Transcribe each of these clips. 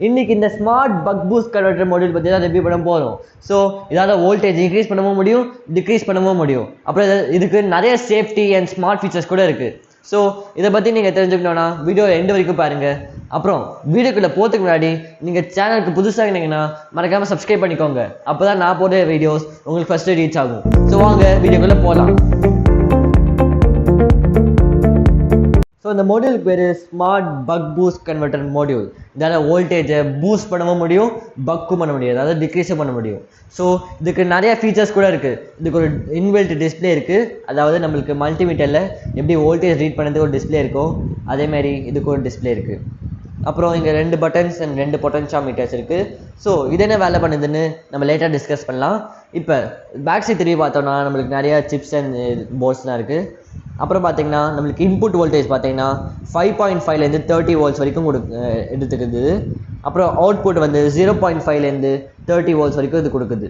இன்னைக்கு இந்த smart buck boost converter module பற்றி தான் ரிவ்யூ பண்ண போகிறோம். ஸோ இதால் வோல்டேஜ் இன்க்ரீஸ் பண்ணவும் முடியும், டிக்ரீஸ் பண்ணவும் முடியும். அப்புறம் இதுக்கு நிறைய சேஃப்டி அண்ட் ஸ்மார்ட் ஃபீச்சர்ஸ் கூட இருக்குது. ஸோ இதை பற்றி நீங்கள் தெரிஞ்சுக்கணுன்னா வீடியோ எண்டு வரைக்கும் பாருங்கள். அப்புறம் வீடியோக்குள்ளே போகிறதுக்கு முன்னாடி நீங்கள் சேனலுக்கு புதுசாக இருந்தீங்கன்னா மறக்காமல் சப்ஸ்கிரைப் பண்ணிக்கோங்க. அப்போ தான் நான் போடுற வீடியோஸ் உங்களுக்கு ஃபஸ்ட்டு ரீச் ஆகும். ஸோ வாங்க வீடியோக்குள்ளே போகலாம். ஸோ இந்த மாடியூலுக்கு பேர் smart buck boost converter module. இதால் வோல்டேஜை பூஸ்ட் பண்ணவும் முடியும், பக்கும் பண்ண முடியும், அதாவது டிக்ரீஸும் பண்ண முடியும். ஸோ இதுக்கு நிறைய ஃபீச்சர்ஸ் கூட இருக்குது. இதுக்கு ஒரு இன்பில்ட் டிஸ்பிளே இருக்குது. அதாவது நம்மளுக்கு மல்டிமீட்டரில் எப்படி வோல்டேஜ் ரீட் பண்ணுறதுக்கு ஒரு டிஸ்பிளே இருக்கோ அதேமாதிரி இதுக்கு ஒரு டிஸ்பிளே இருக்குது. அப்புறம் இங்கே 2 பட்டன்ஸ் அண்ட் 2 பொட்டன்ஷியோமீட்டர்ஸ் இருக்குது. ஸோ இது என்ன வேலை பண்ணுதுன்னு நம்ம லேட்டாக டிஸ்கஸ் பண்ணலாம். இப்போ பேக் சைட் திரும்பி பார்த்தோம்னா நம்மளுக்கு நிறையா சிப்ஸ் அண்ட் போர்ட்ஸ்லாம் இருக்குது. அப்புறம் பார்த்தீங்கன்னா நம்மளுக்கு இன்புட் வோல்டேஜ் பார்த்தீங்கன்னா 5.5லேருந்து 30 வோல்ட்ஸ் வரைக்கும் எடுத்துக்குது. அப்புறம் அவுட்புட் வந்து 0.5லேருந்து 30 வோல்ட்ஸ் வரைக்கும் இது கொடுக்குது.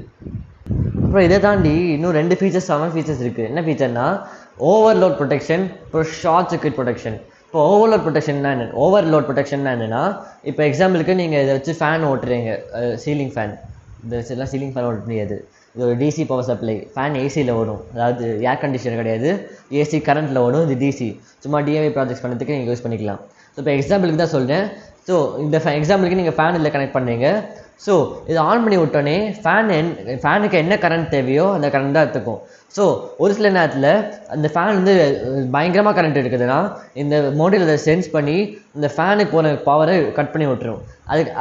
அப்புறம் இதை தாண்டி இன்னும் 2 செம ஃபீச்சர்ஸ் இருக்குது. என்ன ஃபீச்சர்னா ஓவர்லோட் ப்ரொடெக்ஷன், அப்புறம் ஷார்ட் சர்க்யூட் ப்ரொடெக்ஷன். இப்போ ஓவர்லோட் ப்ரொடெக்ஷன்னா என்னென்னா, இப்போ எக்ஸாம்பிளுக்கு நீங்கள் இதை வச்சு ஃபேன் ஓட்டுறீங்க, சீலிங் ஃபேன். இந்த வச்சுலாம் சீலிங் ஃபேன் ஓட்ட முடியாது. இது ஒரு டிசி பவர் சப்ளை. ஃபேன் ஏசியில் ஓடும், அதாவது ஏர் கண்டிஷனர் கிடையாது, ஏசி கரண்ட்டில் ஓடும். இது டிசி, சும்மா டிஐவி ப்ராஜெக்ட்ஸ் பண்ணுறதுக்கு நீங்கள் யூஸ் பண்ணிக்கலாம். ஸோ இப்போ எக்ஸாம்பிளுக்கு தான் சொல்கிறேன். ஸோ இந்த எக்ஸாம்பிளுக்கு நீங்கள் ஃபேன் இதில் கனெக்ட் பண்ணுறீங்க. ஸோ இதை ஆன் பண்ணி விட்டோன்னே ஃபேனுக்கு என்ன கரண்ட் தேவையோ அந்த கரண்ட் தான் எடுத்துக்கும். ஸோ ஒரு சில நேரத்தில் அந்த ஃபேன் வந்து பயங்கரமாக கரண்ட் எடுக்குதுன்னா இந்த மாடியூல் அதை சென்ஸ் பண்ணி இந்த ஃபேனுக்கு போன பவரை கட் பண்ணி விட்டுரும்.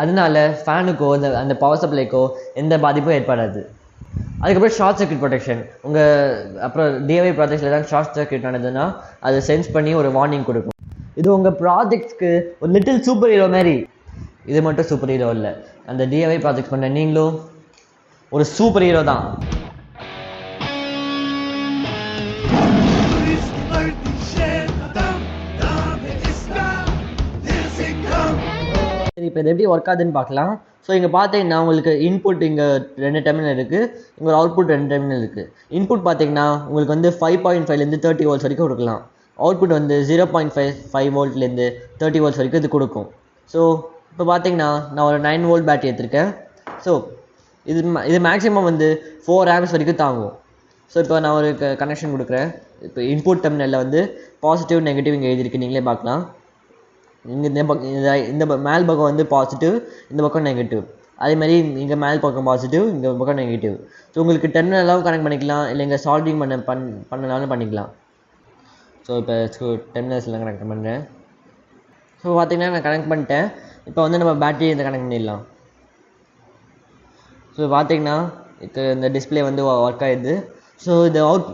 அதனால ஃபேனுக்கோ அந்த பவர் சப்ளைக்கோ எந்த பாதிப்பும் ஏற்படாது. அதுக்கப்புறம் ஷார்ட் சர்க்யூட் ப்ரொடெக்ஷன். அப்புறம் டிஐவி ப்ராஜெக்ட்ஸில் தான் ஷார்ட் சர்க்யூட் ஆனதுன்னா அதை சென்ஸ் பண்ணி ஒரு வார்னிங் கொடுக்கும். இது உங்கள் ப்ராஜெக்ட்ஸ்க்கு ஒரு லிட்டில் சூப்பர் ஹீரோ மாதிரி. இது மட்டும் சூப்பர் ஹீரோ இல்லை, அந்த டிஐவி ப்ராஜெக்ட் பண்ண நீங்களும் ஒரு சூப்பர் ஹீரோ தான். சரி, இப்போ இது எப்படி ஒர்க் ஆகுதுன்னு பார்க்கலாம். ஸோ இங்கே பார்த்தீங்கன்னா உங்களுக்கு இன்புட் இங்கே 2 டெர்மினல் இருக்குது, இங்கே ஒரு அவுட்புட் 2 டெர்மினல் இருக்குது. இன்புட் பார்த்தீங்கன்னா உங்களுக்கு வந்து 5.5லேருந்து 30 வோல்ட்ஸ் வரைக்கும் கொடுக்கலாம். அவுட்புட் வந்து 0.5 வோல்ட்லேருந்து 30 வோல்ட்ஸ் வரைக்கும் இது கொடுக்கும். ஸோ இப்போ பார்த்தீங்கன்னா நான் ஒரு 9 வோல்ட் பேட்டரி எடுத்திருக்கேன். ஸோ இது மேக்ஸிமம் வந்து 4 ஆம்ப்ஸ் வரைக்கும் தாங்கும். ஸோ இப்போ நான் ஒரு கனெக்ஷன் கொடுக்குறேன். இப்போ இன்புட் டெர்மினலில் வந்து பாசிட்டிவ் நெகட்டிவ் இங்கே எழுதிருக்கு, நீங்களே பார்க்கலாம். இங்கே இந்த மேல் பக்கம் வந்து பாசிட்டிவ், இந்த பக்கம் நெகட்டிவ். அதேமாதிரி இங்கே மேல் பக்கம் பாசிட்டிவ், இந்த பக்கம் நெகட்டிவ். ஸோ உங்களுக்கு டெர்மினலாகவும் கனெக்ட் பண்ணிக்கலாம், இல்லை இங்கே சால்டிங் பண்ணனாலும் பண்ணிக்கலாம். ஸோ இப்போ டெர்மினல்ஸ்லாம் கனெக்ட் பண்ணுறேன். ஸோ பார்த்தீங்கன்னா நான் கனெக்ட் பண்ணிட்டேன். இப்போ வந்து நம்ம பேட்டரி இதை கனெக்ட் பண்ணிடலாம். ஸோ பார்த்தீங்கன்னா இப்போ இந்த டிஸ்பிளே வந்து ஒர்க் ஆகிடுது. ஸோ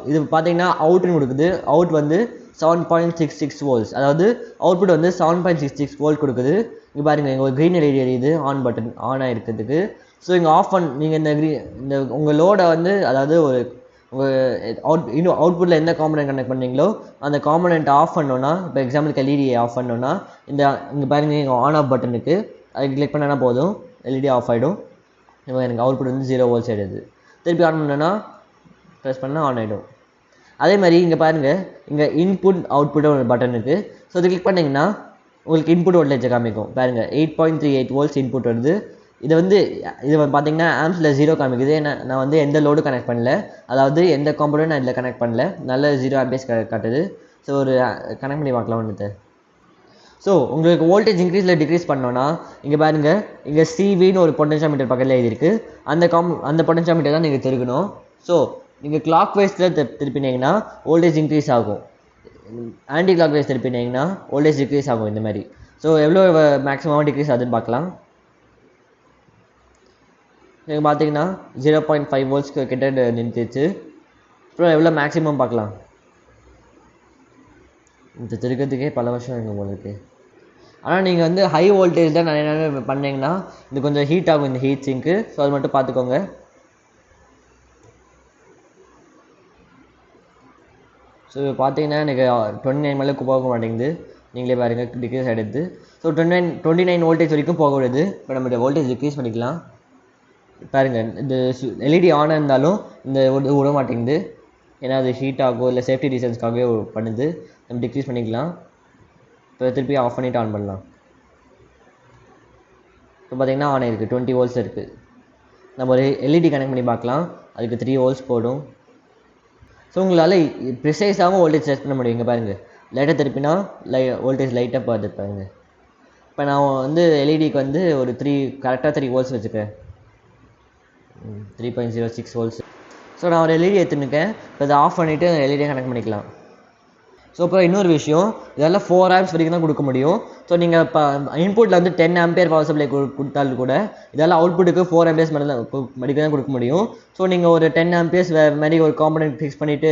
இது பார்த்தீங்கன்னா அவுட்னு கொடுக்குது. அவுட் வந்து 7.66 வோல்ட்ஸ், அதாவது அவுட்புட் வந்து 7.66 வோல்ட் கொடுக்குது. இங்கே பாருங்கள், இங்கே ஒரு க்ரீன் எல்இடி எரியுது, ஆன் பட்டன் ஆன் ஆகிருக்கிறதுக்கு. ஸோ இங்கே ஆஃப் நீங்கள் இந்த உங்கள் லோடை வந்து, அதாவது ஒரு உங்கள் அவுட்புட்டில் எந்த காம்பனன்ட் கனெக்ட் பண்ணீங்களோ அந்த காம்பனன்ட் ஆஃப் பண்ணோன்னா, இப்போ எக்ஸாம்பிளுக்கு எல்இடி ஆஃப் பண்ணோன்னா இங்கே பாருங்கள், இங்கே ஆன் ஆஃப் பட்டன் இருக்குது, அது கிளிக் பண்ணனா போதும், எல்இடி ஆஃப் ஆகிடும். இப்போ எனக்கு அவுட்புட் வந்து 0 வோல்ட்ஸ் ஆகிடுது. திருப்பி ஆன் பண்ணோன்னா ப்ரெஸ் பண்ணால் ஆன் ஆகிடும். அதே மாதிரி இங்கே பாருங்கள், இங்கே இன்புட் அவுட்புட் ஒரு பட்டன் இருக்குது. ஸோ இது கிளிக் பண்ணிங்கன்னா உங்களுக்கு இன்புட் வோல்டேஜை காமிக்கும். பாருங்கள், 8.38 வோல்ட்ஸ் இன்புட் வருது. இது பார்த்தீங்கன்னா ஆம்ஸில் 0 காமிக்குது. ஏன்னா நான் வந்து எந்த லோடு கனெக்ட் பண்ணல, அதாவது எந்த காம்பனன்ட் நான் இதில் கனெக்ட் பண்ணல, நல்ல 0 ஆம்பியர்ஸ் காட்டுது. ஸோ ஒரு கனெக்ட் பண்ணி பார்க்கலாம் ஒன்று. ஸோ உங்களுக்கு வோல்டேஜ் இன்க்ரீஸில் டிக்ரீஸ் பண்ணோன்னா இங்கே பாருங்கள், இங்கே சிவின்னு ஒரு பொட்டன்ஷியோமீட்டர் பக்கத்தில் எழுதியிருக்கு. அந்த பொட்டன்ஷியோமீட்டர் தான் நீங்கள் திருக்கணும். ஸோ நீங்கள் கிளாக் வைஸில் திருப்பினீங்கன்னா வோல்டேஜ் இன்க்ரீஸ் ஆகும், ஆன்டி கிளாக் வைஸ் திருப்பினீங்கன்னா வோல்டேஜ் டிக்ரீஸ் ஆகும் இந்த மாதிரி. ஸோ எவ்வளோ மேக்ஸிமமாக டிக்ரீஸ் ஆகுதுன்னு பார்க்கலாம். நீங்கள் பார்த்தீங்கன்னா 0.5 வோல்ட்ஸ்க்கு கிட்ட நின்றுச்சு. அப்புறம் எவ்வளோ மேக்ஸிமம் பார்க்கலாம். இந்த திருக்கிறதுக்கே பல வருஷம் இருக்குது உங்களுக்கு. ஆனால் நீங்கள் வந்து ஹை வோல்டேஜ் தான் நிறைய பண்ணிங்கன்னா இது கொஞ்சம் ஹீட் ஆகும், இந்த ஹீட் சிங்க்கு. ஸோ அது மட்டும் பார்த்துக்கோங்க. ஸோ பார்த்தீங்கன்னா எனக்கு 29 மேலே போக மாட்டேங்குது, நீங்களே பாருங்கள், டிக்ரீஸ் ஆகிடுது. ஸோ 29 வோல்டேஜ் வரைக்கும் போக விடுது. இப்போ நம்ம வோல்டேஜ் டிக்ரீஸ் பண்ணிக்கலாம். பாருங்கள், இந்த எல்இடி ஆனாக இருந்தாலும் இந்த விட மாட்டேங்குது. ஏன்னா அது ஹீட் ஆகும், இல்லை சேஃப்டி ரீசன்ஸ்க்காகவே பண்ணுது. நம்ம டிக்ரீஸ் பண்ணிக்கலாம். இப்போ திருப்பி ஆஃப் பண்ணிவிட்டு ஆன் பண்ணலாம். இப்போ பார்த்தீங்கன்னா ஆன் ஆயிருக்கு, 20 வோல்ட்ஸ் இருக்குது. நம்ம ஒரு எல்இடி கனெக்ட் பண்ணி பார்க்கலாம். அதுக்கு 3 வோல்ட்ஸ் போடும். ஸோ உங்களால் ப்ரிசைஸாகவும் வோல்டேஜ் செட் பண்ண முடியும். இங்கே பாருங்கள், லைட்டாக திருப்பினா வோல்டேஜ் லைட்டாக பார்த்து பாருங்கள். இப்போ நான் வந்து எல்இடிக்கு வந்து ஒரு கரெக்டாக 3 வோல்ட்ஸ் வச்சுக்கிறேன், 3.06 வோல்ட்ஸ். ஸோ நான் ஒரு எல்இடி எடுத்துருக்கேன். இப்போ இதை ஆஃப் பண்ணிவிட்டு எல்இடியை கனெக்ட் பண்ணிக்கலாம். ஸோ இப்போ இன்னொரு விஷயம், இதெல்லாம் 4 ஆம்ப்ஸ் வரைக்கும் தான் கொடுக்க முடியும். ஸோ நீங்கள் இப்போ இன்புட்டில் வந்து 10 ஆம்பியர் பவர் சப்ளை கொடுத்தாலும் கூட இதெல்லாம் அவுட்புட்டுக்கு 4 ஆம்பியர்ஸ் வரைக்கும் தான் கொடுக்க முடியும். ஸோ நீங்கள் ஒரு 10 ஆம்பியர்ஸ் மாதிரி ஒரு காம்பனன்ட் ஃபிக்ஸ் பண்ணிவிட்டு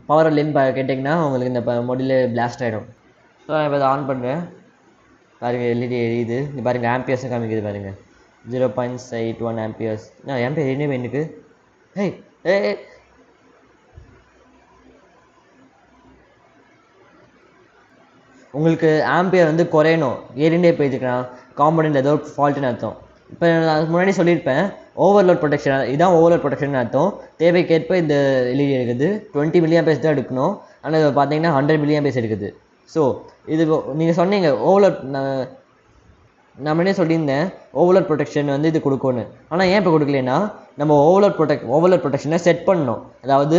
பவர் லிங்க் கேட்டிங்கன்னா உங்களுக்கு இந்த மொடியில் பிளாஸ்ட் ஆகிடும். ஸோ நான் இப்போ இதை ஆன் பண்ணுறேன். பாருங்கள், எல்இடி எரியுது. இது பாருங்கள், ஆம்பியர்ஸும் காமிக்குது பாருங்கள், 0.81 ஆம்பியர்ஸ். ஆம்பியர் என்ன எனக்கு உங்களுக்கு ஆம்பியர் வந்து குறையணும், ஏறிண்டே போயிட்டுருக்கலாம், காம்பனண்ட் ஏதோ ஃபால்ட்டுன்னு அர்த்தம். இப்போ நான் அதுக்கு முன்னாடி சொல்லியிருப்பேன், ஓவர்லோட் ப்ரொடெக்ஷன், இதான் ஓவர்லோட் ப்ரொடெக்ஷன் அர்த்தம். தேவைக்கேற்ப இந்த எல்இடி இருக்குது. 20 mAh தான் எடுக்கணும், ஆனால் இது பார்த்தீங்கன்னா 100 mAh எடுக்குது. ஸோ இது நீங்கள் சொன்னீங்க ஓவர்லோட், நான் முன்னே சொல்லியிருந்தேன் ஓவர்லோட் ப்ரொடெக்ஷன் வந்து இது கொடுக்கணும். ஆனால் ஏன் இப்போ கொடுக்கலன்னா, நம்ம ஓவர்லோட் ப்ரொடெக்ஷனை செட் பண்ணணும். அதாவது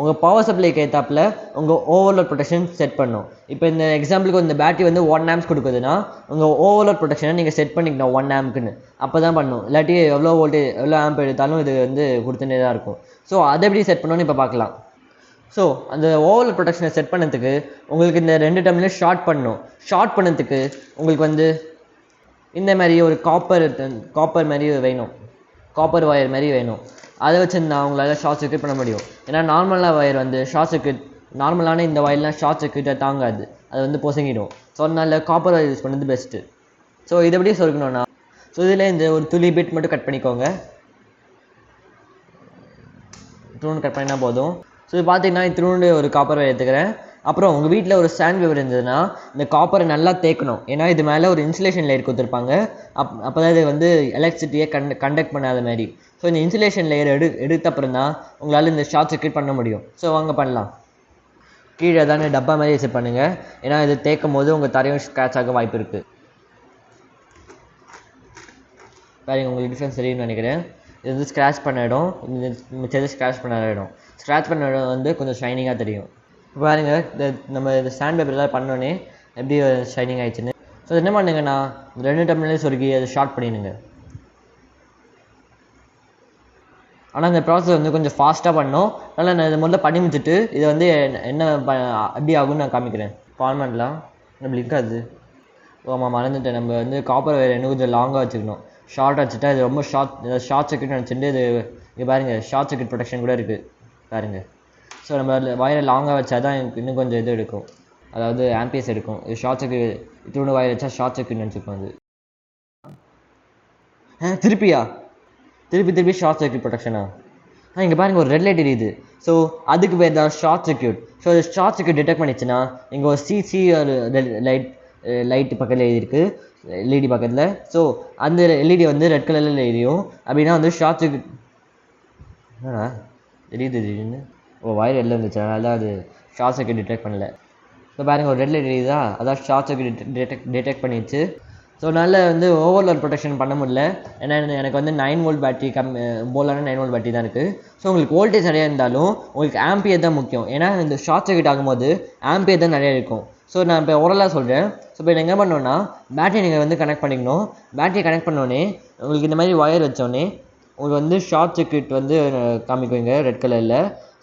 உங்கள் பவர் சப்ளைக்கு ஏற்றாப்பில் உங்கள் ஓவர்லோட் ப்ரொடெக்ஷன் செட் பண்ணணும். இப்போ இந்த எக்ஸாம்பிளுக்கு இந்த பேட்டரி வந்து 1 ஆம்ப்ஸ் கொடுக்குதுன்னா உங்கள் ஓவர்லோட் ப்ரொடெக்ஷனை நீங்கள் செட் பண்ணிக்கணும் 1 ஆம்ப்க்குன்னு. அப்போ தான் பண்ணணும், இல்லாட்டி எவ்வளோ ஆம்ப் எடுத்தாலும் இது வந்து கொடுத்துட்டே தான் இருக்கும். ஸோ அதை எப்படி செட் பண்ணணும்னு இப்போ பார்க்கலாம். ஸோ அந்த ஓவர்லோட் ப்ரொடெக்ஷனை செட் பண்ணதுக்கு உங்களுக்கு இந்த 2 டெர்மினல் ஷார்ட் பண்ணணும். ஷார்ட் பண்ணதுக்கு உங்களுக்கு வந்து இந்த மாதிரி ஒரு காப்பர் மாதிரி வேணும், காப்பர் ஒயர் மாதிரி வேணும். அதை வச்சுருந்தா உங்களால் ஷார்ட் சர்க்யூட் பண்ண முடியும். ஏன்னா நார்மலாக ஒயர் வந்து ஷார்ட் சர்க்யூட், நார்மலான இந்த ஒயர்லாம் ஷார்ட் சர்க்யூட்டை தாங்காது, அது வந்து பொசங்கிடும். ஸோ அதனால காப்பர் ஒயர் யூஸ் பண்ணது பெஸ்ட்டு. ஸோ இதை எப்படி சொருக்கணும்னா, ஸோ இதில் இந்த ஒரு துளி பிட் மட்டும் கட் பண்ணிக்கோங்க, த்ரூண்டு கட் பண்ணினா போதும். ஸோ இது பார்த்தீங்கன்னா த்ரூண்டு ஒரு காப்பர் ஒயர் எடுத்துக்கிறேன். அப்புறம் உங்கள் வீட்டில் ஒரு சாண்ட் பேப்பர் இருந்ததுன்னா இந்த காப்பரை நல்லா தேய்க்கணும். ஏன்னா இது மேலே ஒரு இன்சுலேஷன் லேயர் கொடுத்துருப்பாங்க, அப்போ தான் இது வந்து எலக்ட்ரிசிட்டியை கண்டக்ட் பண்ணாத மாதிரி. ஸோ இந்த இன்சுலேஷன் லேயர் எடுத்த அப்புறம் தான் உங்களால் இந்த ஷார்ட் சர்க்யூட் பண்ண முடியும். ஸோ வாங்க பண்ணலாம். கீழே தானே டப்பா மாதிரி செட் பண்ணுங்கள், ஏன்னா இது தேய்க்கும் போது உங்கள் தரையும் ஸ்க்ராட்ச் ஆக வாய்ப்பு இருக்குது. பாருங்க, உங்களுக்கு டிஃப்ரென்ஸ் தெரியும்னு நினைக்கிறேன். இது வந்து ஸ்க்ராட்ச் பண்ண இடம், மிச்சது ஸ்க்ராட்ச் பண்ண இடம். ஸ்க்ராட்ச் பண்ண இடம் வந்து கொஞ்சம் ஷைனிங்காக தெரியும். இப்போ பாருங்கள், நம்ம இந்த சாண்ட் பேப்பர்லாம் பண்ணோன்னே எப்படி ஷைனிங் ஆகிடுச்சுன்னு. ஸோ என்ன பண்ணுங்கன்னா 2 டெர்மினலையும் சொருக்கி அதை ஷார்ட் பண்ணிடுங்க. ஆனால் இந்த ப்ராசஸ் வந்து கொஞ்சம் ஃபாஸ்ட்டாக பண்ணோம். அதனால் நான் இதை முதல்ல பண்ணி முடிச்சுட்டு இதை வந்து என்ன எப்படி ஆகும்னு நான் காமிக்கிறேன். ஆன் பண்ணலாம். நம்மளுக்கு அது ஆமாம் மறந்துட்டேன், நம்ம வந்து காப்பர் ஒயர் இன்னும் கொஞ்சம் லாங்காக வச்சுக்கணும். ஷார்ட்டாக வச்சுட்டா இது ரொம்ப ஷார்ட் சர்க்யூட் நினச்சிட்டு இது பாருங்கள், ஷார்ட் சர்க்யூட் ப்ரொடெக்ஷன் கூட இருக்குது பாருங்கள். ஸோ நம்ம வயரை லாங்காக வச்சா தான் இன்னும் கொஞ்சம் இது எடுக்கும், அதாவது ஆம்பியர்ஸ் எடுக்கும். இது ஷார்ட் சர்க்யூட், இத்தோட வயர் வச்சா ஷார்ட் சர்க்யூட் நினச்சிக்கும். அது திருப்பி ஷார்ட் சர்க்யூட் ப்ரொடெக்ஷனா? இங்கே பாருங்கள், ஒரு ரெட் லைட் எரியுது. ஸோ அதுக்கு பேர் தான் short circuit. So short circuit detect பண்ணிச்சுன்னா இங்கே ஒரு சிசி ஒரு லைட்டு பக்கத்தில் எழுதியிருக்கு, எல்இடி பக்கத்தில். ஸோ அந்த எல்இடி வந்து ரெட் கலரில் எரியும். அப்படின்னா வந்து ஷார்ட் சர்க்யூட் என்னடா எரியுது திடீர்னு, வயர் வெளில இருந்துச்சு, அதனால தான் அது ஷார்ட் சர்க்யூட் டிடெக்ட் பண்ணல. ஸோ பாருங்கள், ஒரு ரெட் லைட் எரியுதா, அதான் ஷார்ட் சர்க்யூட் டிடெக்ட் பண்ணிடுச்சு. ஸோ அதனால் வந்து ஓவர்லோட் ப்ரொடெக்ஷன் பண்ண முடியல. ஏன்னா எனக்கு வந்து 9 வோல்ட் பேட்டரி போலான 9 வோல்ட் பேட்டரி தான் இருக்குது. ஸோ உங்களுக்கு வோல்டேஜ் நிறையா இருந்தாலும் உங்களுக்கு ஆம்பியர் தான் முக்கியம். ஏன்னா இந்த ஷார்ட் சர்க்யூட் ஆகும்போது ஆம்பியர் தான் நிறையா இருக்கும். ஸோ நான் இப்போ ஓரலாக சொல்கிறேன். ஸோ இப்போ என்ன பண்ணோன்னா பேட்டரி நீங்கள் வந்து கனெக்ட் பண்ணிக்கணும். பேட்டரி கனெக்ட் பண்ணோன்னே உங்களுக்கு இந்த மாதிரி ஒயர் வச்சோடனே உங்களுக்கு வந்து ஷார்ட் சர்க்யூட் வந்து காமிக்குவீங்க ரெட் கலரில்.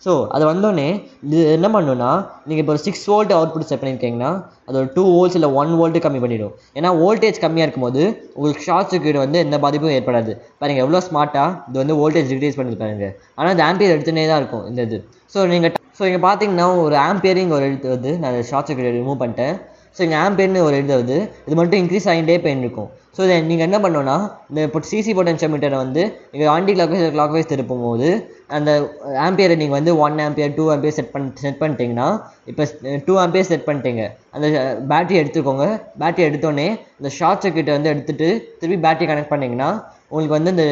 ஸோ அது வந்தோடனே இது என்ன பண்ணுன்னா, நீங்கள் இப்போ ஒரு 6 வோல்ட் அவுட்புட் செட் பண்ணியிருக்கீங்கன்னா அது ஒரு 2 வோல்ட்ஸ் இல்லை 1 வோல்ட்டு கம்மி பண்ணிவிடும். ஏன்னா வோல்டேஜ் கம்மியாக இருக்கும்போது உங்களுக்கு ஷார்ட் சர்க்யூட் வந்து எந்த பாதிப்பும் ஏற்படாது. பாருங்கள் எவ்வளோ ஸ்மார்ட்டாக இது வந்து வோல்டேஜ் டிக்ரீஸ் பண்ணியிருக்காங்க. ஆனால் இந்த ஆம்பியர் எடுத்துனே தான் இருக்கும் இந்த இது. ஸோ இங்கே பார்த்தீங்கன்னா ஒரு ஆம்பியரிங் ஒரு எழுத்து வந்து நான் ஷார்ட் சர்க்யூட் ரிமூவ் பண்ணிட்டேன். ஸோ இங்கே ஆம்பியர்னு ஒரு எழுது வந்து இது மட்டும் இன்க்ரீஸ் ஆகிட்டே போயிருக்கும். ஸோ இதை நீங்கள் என்ன பண்ணோன்னா, இந்த இப்போ சிசி பொட்டென்ஷியோமீட்டரை வந்து நீங்கள் ஆன்டி கிளாக் வைஸ் திருப்பும் போது அந்த ஆம்பியரை நீங்கள் வந்து 1 ஆம்பியர் 2 ஆம்பியர் செட் பண்ணிட்டீங்கன்னா, இப்போ 2 ஆம்பியர் செட் பண்ணிட்டீங்க, அந்த பேட்டரி எடுத்துக்கோங்க. பேட்டரி எடுத்தோடனே இந்த ஷார்ட் சர்க்யூட்டை வந்து எடுத்துகிட்டு திருப்பி பேட்டரி கனெக்ட் பண்ணிங்கன்னா உங்களுக்கு வந்து இந்த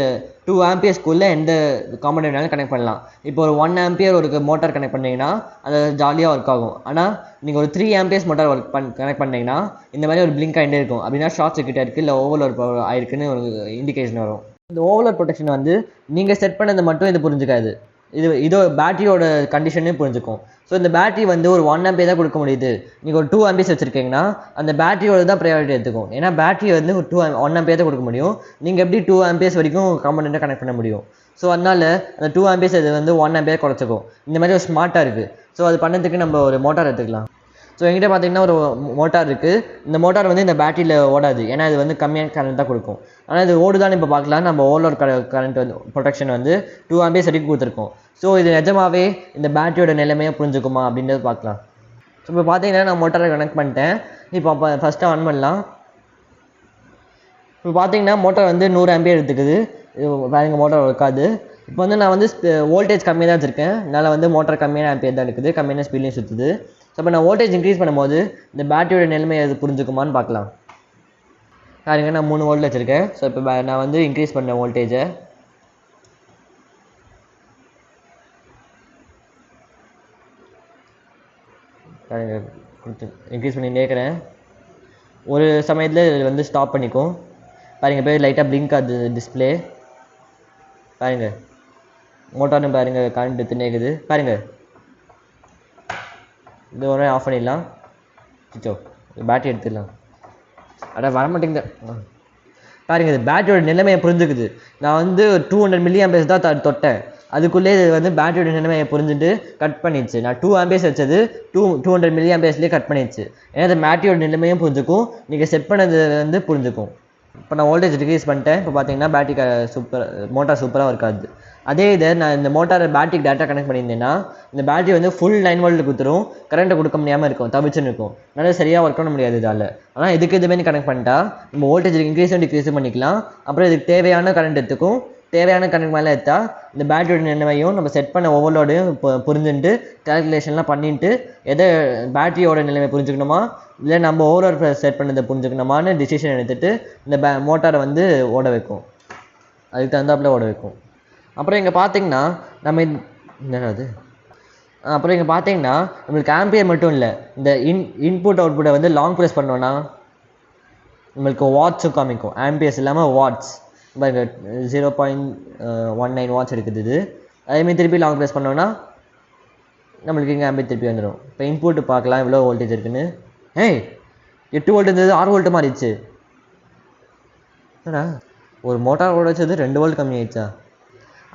2 ஆம்பியர்ஸ்க்குள்ளே எந்த காம்பனண்ட் வேணாலும் கனெக்ட் பண்ணலாம். இப்போ ஒரு 1 ஆம்பியர் ஒரு மோட்டார் கனெக்ட் பண்ணிங்கன்னா அது ஜாலியாக ஒர்க் ஆகும். ஆனால் நீங்கள் ஒரு 3 ஆம்பியர்ஸ் மோட்டார் கனெக்ட் பண்ணிங்கன்னா இந்த மாதிரி ஒரு பிளிங்க் ஆகிட்டே இருக்கும். அப்படின்னா ஷார்ட் சர்க்யூட் இருக்குது இல்லை ஓவர்லோட் ஆயிருக்குன்னு ஒரு இண்டிகேஷன் வரும். இந்த ஓவர்லோட் ப்ரொடெக்ஷன் வந்து நீங்கள் செட் பண்ணது மட்டும் இது புரிஞ்சுக்காது, இதோ பேட்டரியோட கண்டிஷனே புரிஞ்சுக்கும். ஸோ இந்த பேட்டரி வந்து ஒரு 1 ஆம்பியர் தான் கொடுக்க முடியுது. நீங்கள் ஒரு 2 ஆம்பியர்ஸ் வச்சுருக்கீங்கன்னா அந்த பேட்டரியோட தான் ப்ரையாரிட்டி எடுத்துக்கும். ஏன்னா பேட்டரி வந்து ஒரு 1 ஆம்பியர் தான் கொடுக்க முடியும். நீங்கள் எப்படி 2 ஆம்பியர்ஸ் வரைக்கும் காம்பனண்ட்டாக கனெக்ட் பண்ண முடியும். ஸோ அதனால் அந்த 2 ஆம்பியர்ஸ் அது வந்து 1 ஆம்பியர் குறைச்சிக்கும். இந்த மாதிரி ஒரு ஸ்மார்ட்டாக இருக்குது. ஸோ அது பண்ணதுக்கு நம்ம ஒரு மோட்டார் எடுத்துக்கலாம். ஸோ என்கிட்ட பார்த்தீங்கன்னா ஒரு மோட்டார் இருக்குது. இந்த மோட்டார் வந்து இந்த பேட்டரியில் ஓடாது, ஏன்னா இது வந்து கம்மியான கரண்ட் தான் கொடுக்கும். ஆனால் இது ஓடுதான்னு இப்போ பார்க்கலாம். நம்ம ஓவர்லோட் கரண்ட் வந்து ப்ரொடெக்ஷன் வந்து 2 ஆம்பியர்ஸ் வரைக்கும் கொடுத்துருக்கோம். ஸோ இது நிஜமாவே இந்த பேட்டரியோட நிலைமையை புரிஞ்சுக்குமா அப்படின்றது பார்க்கலாம். ஸோ இப்போ பார்த்தீங்கன்னா நான் மோட்டாரை கனெக்ட் பண்ணிட்டேன். இப்போ ஃபஸ்ட்டு ஆன் பண்ணலாம். இப்போ பார்த்தீங்கன்னா மோட்டார் வந்து 100 ஆம்பியர் எடுத்துக்குது. வேறு மோட்டார் இருக்காது. இப்போ வந்து நான் வந்து வோல்டேஜ் கம்மியாக தான் வச்சுருக்கேன். அதனால் வந்து மோட்டார் கம்மியான ஆம்பியர் தான் இருக்குது, கம்மியான ஸ்பீட்லேயும் சுற்றுது. ஸோ இப்போ நான் வோல்டேஜ் இன்க்ரீஸ் பண்ணும்போது இந்த பேட்டரியோட நிலைமை அது புரிஞ்சுக்குமான்னு பார்க்கலாம். பாருங்க, நான் 3 வோல்ட் வச்சுருக்கேன். ஸோ இப்போ நான் வந்து இன்க்ரீஸ் பண்ணேன் வோல்டேஜை. பாருங்க, இன்க்ரீஸ் பண்ணி கேட்குறேன். ஒரு சமயத்தில் இது வந்து ஸ்டாப் பண்ணிக்கும். பாருங்கள், போய் லைட்டாக பிளிங்க் ஆகுது டிஸ்பிளே. பாருங்கள், மோட்டார்னு பாருங்கள் கரண்ட் எடுத்துன்னு இருக்குது. பாருங்கள், இது ஒரே ஆஃப் பண்ணிடலாம். சிச்சோ, பேட்டரி எடுத்துடலாம். வர மாட்டேங்குது. பாருங்கள், இது பேட்டரியோட நிலைமையை புரிஞ்சுக்குது. நான் வந்து 200 மில்லி ஆம்பியர்ஸ் தான் தொட்டேன். அதுக்குள்ளே இது வந்து பேட்டரியோட நிலைமையை புரிஞ்சுட்டு கட் பண்ணிடுச்சு. நான் 2 ஆம்பியர்ஸ் வச்சது 200 மில்லி ஆம்பியர்ஸ்லேயே கட் பண்ணிடுச்சு. ஏன்னா அது பேட்டரியோட நிலைமையும் புரிஞ்சுக்கும், நீங்கள் செட் பண்ணது வந்து புரிஞ்சுக்கும். இப்போ நான் வோல்டேஜ் டிக்ரீஸ் பண்ணிட்டேன். இப்போ பார்த்தீங்கன்னா பேட்டரி மோட்டார் சூப்பராக இருக்காது. அதே இதை நான் இந்த மோட்டாரை பேட்டரிக்கு டேரெக்டாக கனெக்ட் பண்ணியிருந்தேன்னா இந்த பேட்டரி வந்து ஃபுல் 9 வோல்ட் கொடுத்துரும், கரண்ட்டை கொடுக்க முடியாமல் இருக்கும், தவிச்சுன்னு இருக்கும். நல்லா சரியாக ஒர்க் பண்ண முடியாது இதால். ஆனால் இதுக்கு இதுமாரி கனெக்ட் பண்ணிட்டா நம்ம வோல்டேஜ் இன்க்ரீஸும் டிக்ரீஸும் பண்ணிக்கலாம். அப்புறம் இதுக்கு தேவையான கரண்ட் எடுத்துக்கும். தேவையான கரண்ட் மேலே எடுத்தால் இந்த பேட்டரியோட நிலைமையும் நம்ம செட் பண்ண ஓவர்லோடையும் புரிஞ்சுட்டு கேல்குலேஷன்லாம் பண்ணிட்டு எதை பேட்டரியோட நிலைமை புரிஞ்சுக்கணுமா இல்லை நம்ம ஓவர்லோட் செட் பண்ணதை புரிஞ்சுக்கணுமான்னு டிசிஷன் எடுத்துகிட்டு இந்த மோட்டாரை வந்து ஓட வைக்கும், அதுக்கு தகுந்தாப்பில் ஓட வைக்கும். அப்புறம் இங்கே பார்த்தீங்கன்னா என்னது அப்புறம் இங்கே பார்த்தீங்கன்னா நம்மளுக்கு ஆம்பியர் மட்டும் இல்லை, இந்த இன்புட் அவுட்புட்டை வந்து லாங் ப்ரெஸ் பண்ணோன்னா நம்மளுக்கு வாட்ஸும் காமிக்கும். ஆம்பியர்ஸ் இல்லாமல் வாட்ஸ். பாருங்க, 0.19 வாட்ஸ் எடுக்குது இது. அதேமாதிரி திருப்பி லாங் ப்ரெஸ் பண்ணோன்னா நம்மளுக்கு இங்கே ஆம்பியர் திருப்பி வந்துடும். இப்போ இன்புட் பார்க்கலாம் எவ்வளோ வோல்டேஜ் இருக்குன்னு. 8 வோல்ட் இருந்தது 6 வோல்ட்டு மாறிடுச்சு. ஒரு மோட்டார் ஓட வச்சது 2 வோல்ட் கம்மி ஆயிடுச்சா.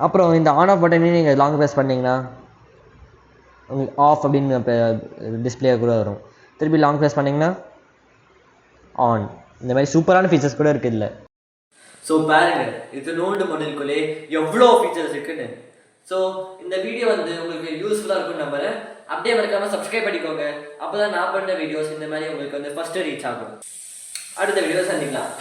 அப்புறம் இந்த ஆன் ஆஃப் பட்டனையும் நீங்கள் லாங் ப்ரெஸ் பண்ணிங்கன்னா உங்களுக்கு ஆஃப் அப்படின்னு டிஸ்பிளே கூட வரும். திருப்பி லாங் ப்ரெஸ் பண்ணிங்கன்னா ஆன். இந்த மாதிரி சூப்பரான ஃபீச்சர்ஸ் கூட இருக்குது இதில். ஸோ பாருங்க, இது நோண்டு மாடலுக்குள்ளே எவ்வளோ ஃபீச்சர்ஸ் இருக்குன்னு. ஸோ இந்த வீடியோ வந்து உங்களுக்கு யூஸ்ஃபுல்லாக இருக்கும்னு நம்புறேன். அப்படியே மறக்காமல் சப்ஸ்கிரைப் பண்ணிக்கோங்க. அப்போ தான் நான் பண்ண வீடியோஸ் இந்த மாதிரி உங்களுக்கு வந்து ஃபஸ்ட்டு ரீச் ஆகும். அடுத்த வீடியோ சந்திக்கலாம்.